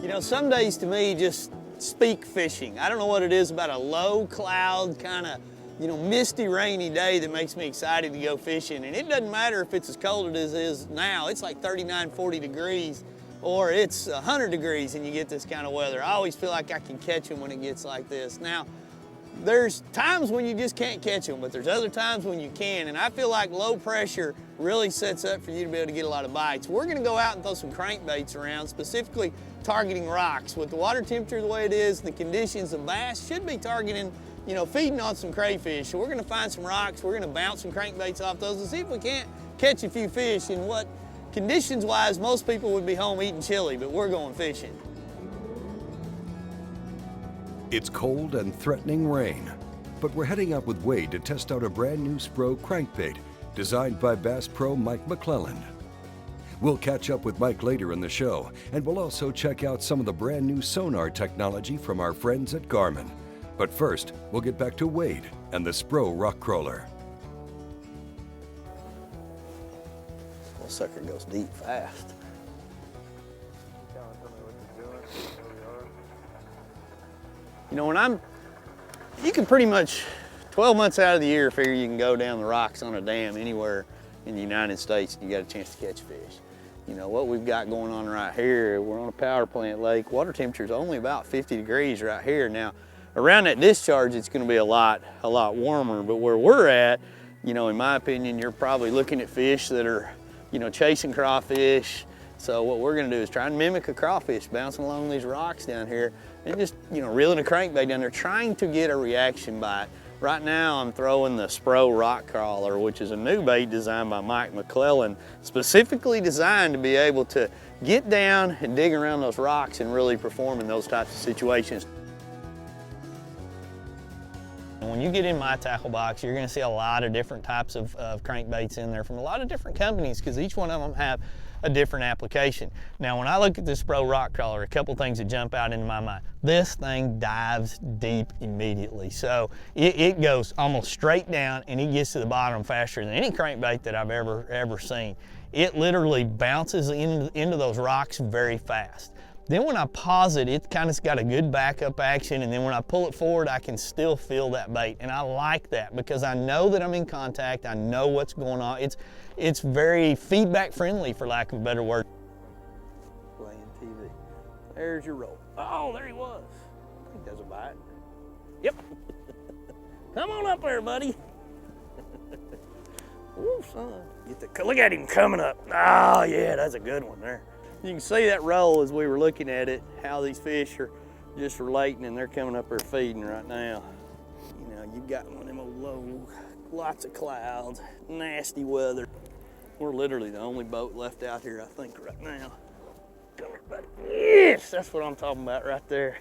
You know, some days to me just speak fishing. I don't know what it is about a low cloud kind of, you know, misty, rainy day that makes me excited to go fishing. And it doesn't matter if it's as cold as it is now. It's like 39, 40 degrees, or it's 100 degrees and you get this kind of weather. I always feel like I can catch them when it gets like this. Now, there's times when you just can't catch them, but there's other times when you can. And I feel like low pressure really sets up for you to be able to get a lot of bites. We're gonna go out and throw some crankbaits around, specifically targeting rocks. With the water temperature the way it is, the conditions, the bass should be targeting, you know, feeding on some crayfish. So we're gonna find some rocks, we're gonna bounce some crankbaits off those and see if we can't catch a few fish in what, conditions-wise, most people would be home eating chili, but we're going fishing. It's cold and threatening rain, but we're heading out with Wade to test out a brand new SPRO crankbait designed by Bass Pro Mike McClelland. We'll catch up with Mike later in the show, and we'll also check out some of the brand new sonar technology from our friends at Garmin. But first, we'll get back to Wade and the SPRO Rockcrawler. This little sucker goes deep fast. You know, you can pretty much, 12 months out of the year, figure you can go down the rocks on a dam anywhere in the United States and you got a chance to catch fish. You know, what we've got going on right here, we're on a power plant lake. Water temperature is only about 50 degrees right here. Now, around that discharge, it's gonna be a lot warmer, but where we're at, you know, in my opinion, you're probably looking at fish that are, you know, chasing crawfish. So what we're gonna do is try and mimic a crawfish, bouncing along these rocks down here and just, you know, reeling a crankbait down there, trying to get a reaction bite. Right now I'm throwing the SPRO Rockcrawler, which is a new bait designed by Mike McClelland, specifically designed to be able to get down and dig around those rocks and really perform in those types of situations. When you get in my tackle box, you're gonna see a lot of different types of crankbaits in there from a lot of different companies, because each one of them have a different application. Now, when I look at this SPRO Rockcrawler, a couple things that jump out into my mind. This thing dives deep immediately. So it goes almost straight down and it gets to the bottom faster than any crankbait that I've ever seen. It literally bounces into those rocks very fast. Then when I pause it, it kind of got a good backup action, and then when I pull it forward, I can still feel that bait. And I like that because I know that I'm in contact, I know what's going on. It's very feedback friendly, for lack of a better word. Playing TV. There's your roll. Oh, there he was. I think there's a bite. Yep. Come on up there, buddy. Ooh, son. Look at him coming up. Oh, yeah, that's a good one there. You can see that roll as we were looking at it, how these fish are just relating, and they're coming up there feeding right now. You know, you've got one of them old low, lots of clouds, nasty weather. We're literally the only boat left out here, I think, right now. Come here, buddy. Yes, that's what I'm talking about right there.